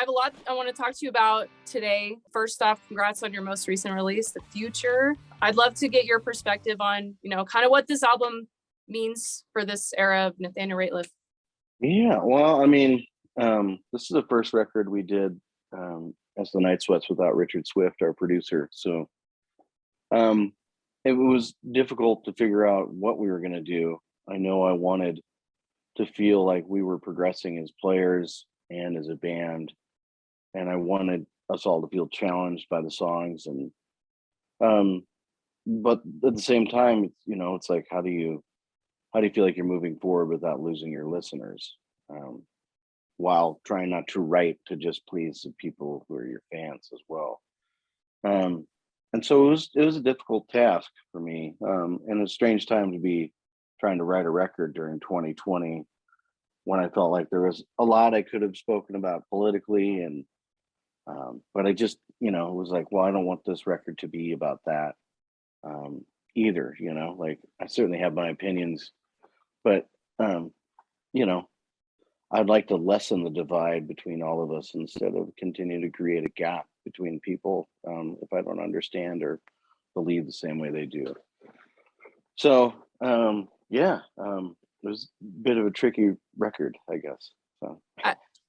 have a lot I want to talk to you about today. First off, congrats on your most recent release, The Future. I'd love to get your perspective on, kind of what this album means for this era of Nathaniel Rateliff. Yeah, well, I mean, this is the first record we did as the Night Sweats without Richard Swift, our producer. So it was difficult to figure out what we were going to do. I know I wanted to feel like we were progressing as players and as a band, and I wanted us all to feel challenged by the songs. And but at the same time, it's like, how do you feel like you're moving forward without losing your listeners, while trying not to write to just please the people who are your fans as well. And so it was a difficult task for me, and a strange time to be trying to write a record during 2020, when I felt like there was a lot I could have spoken about politically, and but I just, it was like, well, I don't want this record to be about that either. Like, I certainly have my opinions, but I'd like to lessen the divide between all of us instead of continue to create a gap between people, if I don't understand or believe the same way they do. So it was a bit of a tricky record, I guess. So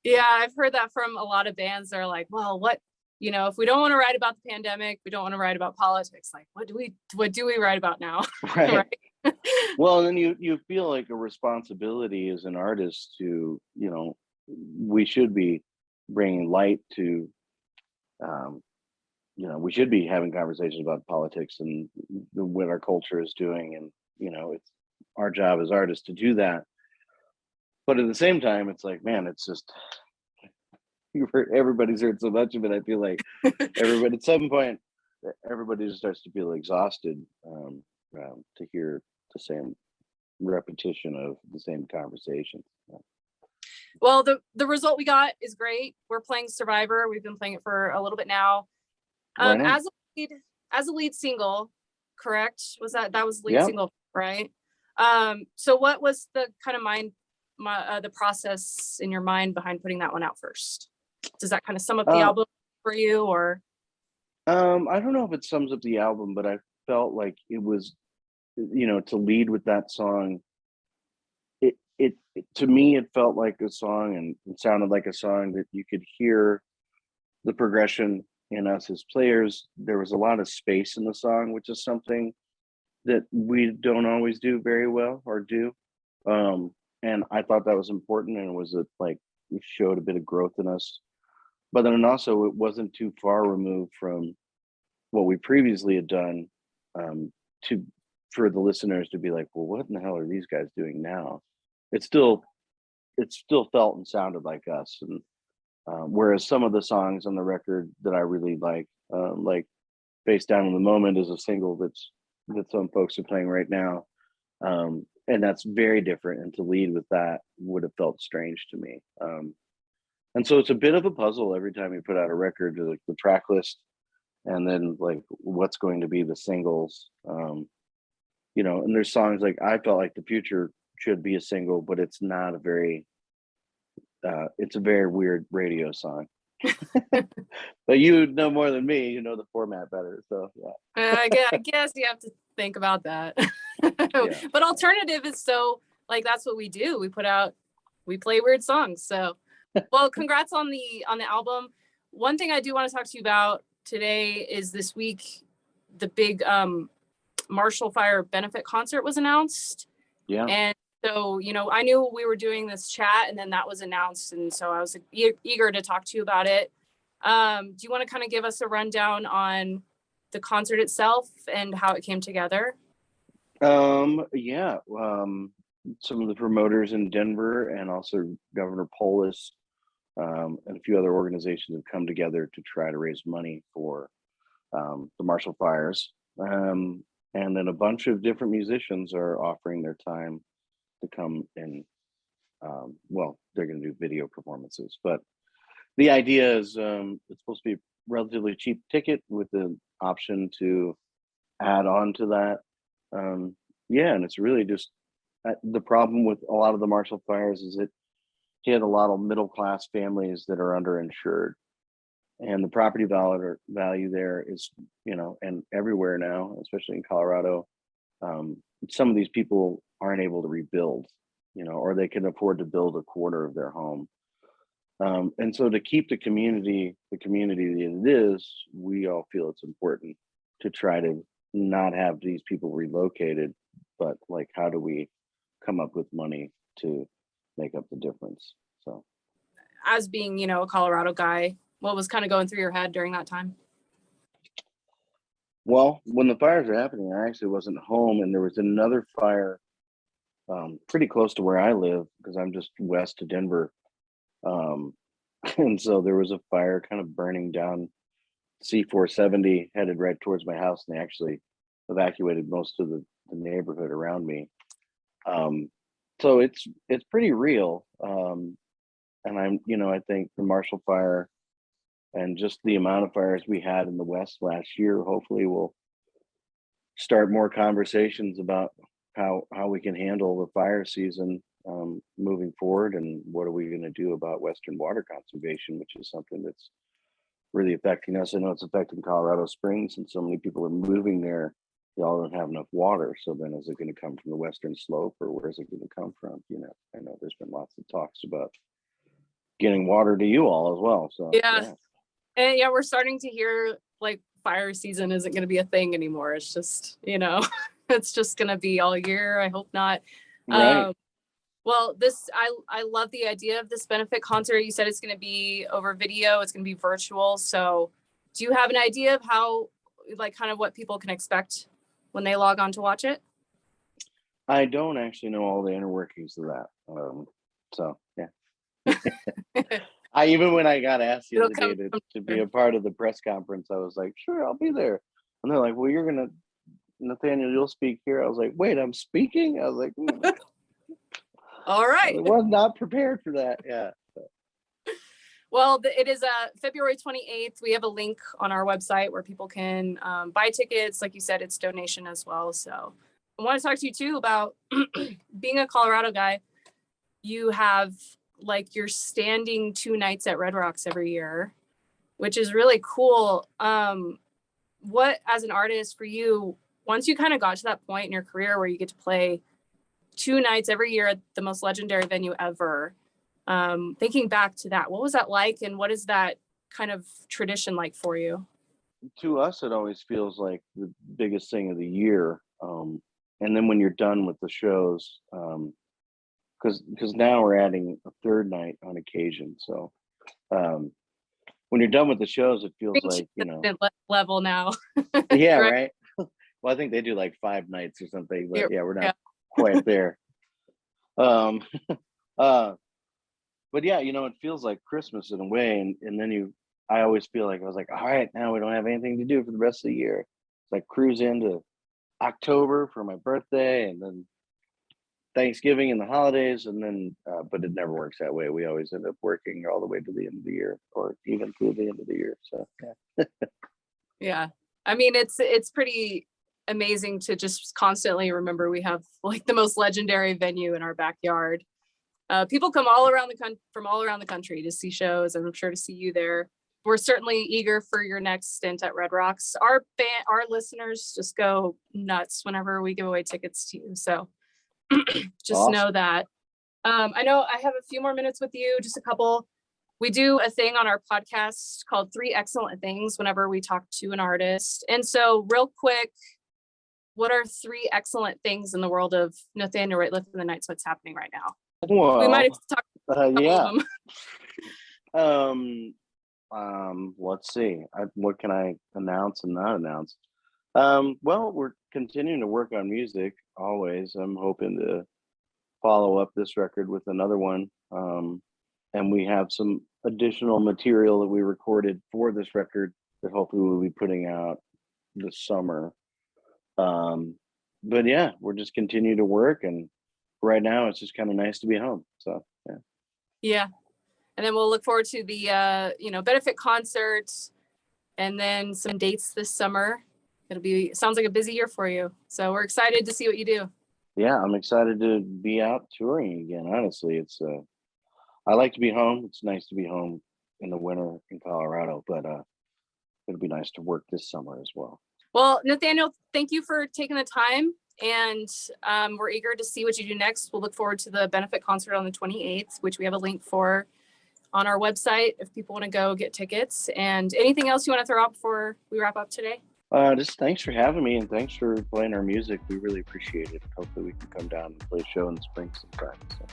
yeah, I've heard that from a lot of bands. They're like, well, what, if we don't want to write about the pandemic, we don't want to write about politics, like what do we write about now? Right. Well, and then you feel like a responsibility as an artist to, we should be bringing light to, we should be having conversations about politics and what our culture is doing. And, it's our job as artists to do that. But at the same time, it's like, man, it's just, everybody's heard so much of it. I feel like everybody, at some point, everybody just starts to feel exhausted to hear the same repetition of the same conversation. Well, the result we got is great. We're playing Survivor. We've been playing it for a little bit now. Right. As a lead single, correct? That was the lead Yeah. single, right? So what was the kind of the process in your mind behind putting that one out first? Does that kind of sum up the album for you, or? I don't know if it sums up the album, but I felt like it was, to lead with that song. It to me, it felt like a song, and it sounded like a song that you could hear the progression in us as players. There was a lot of space in the song, which is something that we don't always do very well or do. And I thought that was important, and it was it showed a bit of growth in us. But then also, it wasn't too far removed from what we previously had done, for the listeners to be like, well, what in the hell are these guys doing now? It still felt and sounded like us. And whereas some of the songs on the record that I really like Face Down in the Moment is a single that some folks are playing right now. And that's very different. And to lead with that would have felt strange to me. And so it's a bit of a puzzle every time you put out a record, like the track list, and then like what's going to be the singles. And there's songs like, I felt like The Future should be a single, but it's not it's a very weird radio song. But you know more than me, you know the format better. So yeah. I guess you have to think about that. Yeah. But alternative is so, like, that's what we do. We play weird songs. So, well, congrats on the album. One thing I do want to talk to you about today is this week, the big Marshall Fire benefit concert was announced. Yeah. And so, I knew we were doing this chat, and then that was announced. And so I was eager to talk to you about it. Do you want to kind of give us a rundown on the concert itself and how it came together? Yeah. Some of the promoters in Denver and also Governor Polis and a few other organizations have come together to try to raise money for the Marshall Fires. And then a bunch of different musicians are offering their time to come and, they're going to do video performances. But the idea is it's supposed to be a relatively cheap ticket with the option to add on to that. And it's really just the problem with a lot of the Marshall Fires is it hit a lot of middle class families that are underinsured, and the property value there is, and everywhere now, especially in Colorado, some of these people aren't able to rebuild, or they can afford to build a quarter of their home. And so to keep the community that it is, we all feel it's important to try to not have these people relocated, but like, how do we come up with money to make up the difference? So, as being, a Colorado guy, what was kind of going through your head during that time? Well, when the fires were happening, I actually wasn't home, and there was another fire pretty close to where I live, because I'm just west of Denver. And so there was a fire kind of burning down C-470 headed right towards my house, and they actually evacuated most of the neighborhood around me. So it's pretty real. And I think the Marshall Fire and just the amount of fires we had in the West last year, hopefully will start more conversations about how we can handle the fire season moving forward, and what are we going to do about Western water conservation, which is something that's really affecting us. I know it's affecting Colorado Springs, and so many people are moving there. They all don't have enough water. So then, is it going to come from the Western Slope, or where is it going to come from? I know there's been lots of talks about getting water to you all as well. So yeah. And we're starting to hear like fire season isn't going to be a thing anymore. It's just, it's just going to be all year. I hope not. Right. Well, I love the idea of this benefit concert. You said it's going to be over video. It's going to be virtual. So do you have an idea of how, like, kind of what people can expect when they log on to watch it? I don't actually know all the inner workings of that. So yeah. Even when I got asked the other day to be a part of the press conference, I was like, sure, I'll be there. And they're like, well, Nathaniel, you'll speak here. I was like, wait, I'm speaking? I was like, all right. I was not prepared for that. Yeah. Well, it is February 28th. We have a link on our website where people can buy tickets. Like you said, it's donation as well. So I want to talk to you too about being a Colorado guy. You have like you're standing 2 nights at Red Rocks every year, which is really cool. What, as an artist, for you, once you kind of got to that point in your career where you get to play 2 nights every year at the most legendary venue ever, thinking back to that, what was that like, and what is that kind of tradition like for you? To us, it always feels like the biggest thing of the year. And then when you're done with the shows, because now we're adding a 3rd night on occasion. So when you're done with the shows, it feels like, level now. Yeah, right. Well, I think they do like 5 nights or something, but yeah, we're not quite there. But yeah, it feels like Christmas in a way, and then I always feel like I was like, all right, now we don't have anything to do for the rest of the year. It's like cruise into October for my birthday, and then Thanksgiving and the holidays, and then but it never works that way. We always end up working all the way to the end of the year, or even through the end of the year. So yeah, I mean, it's pretty amazing to just constantly remember we have like the most legendary venue in our backyard. People come from all around the country to see shows, and I'm sure to see you there. We're certainly eager for your next stint at Red Rocks. Our listeners just go nuts whenever we give away tickets to you. So just awesome. Know that. I know I have a few more minutes with you, just a couple. We do a thing on our podcast called 3 Excellent Things whenever we talk to an artist. And so real quick, what are 3 excellent things in the world of Nathaniel Rateliff and the Night Sweats happening right now? Well, we might have to talk about yeah. them. Let's see. What can I announce and not announce? Well, we're continuing to work on music always. I'm hoping to follow up this record with another one. And we have some additional material that we recorded for this record that hopefully we'll be putting out this summer. But yeah, we're just continuing to work, and right now it's just kind of nice to be home. So yeah. And then we'll look forward to the benefit concert, and then some dates this summer. Sounds like a busy year for you. So we're excited to see what you do. Yeah, I'm excited to be out touring again. Honestly, it's I like to be home. It's nice to be home in the winter in Colorado, but it'll be nice to work this summer as well. Well, Nathaniel, thank you for taking the time, and we're eager to see what you do next. We'll look forward to the benefit concert on the 28th, which we have a link for on our website if people want to go get tickets. And anything else you want to throw out before we wrap up today? Just thanks for having me, and thanks for playing our music. We really appreciate it. Hopefully we can come down and play a show in the spring sometime. So.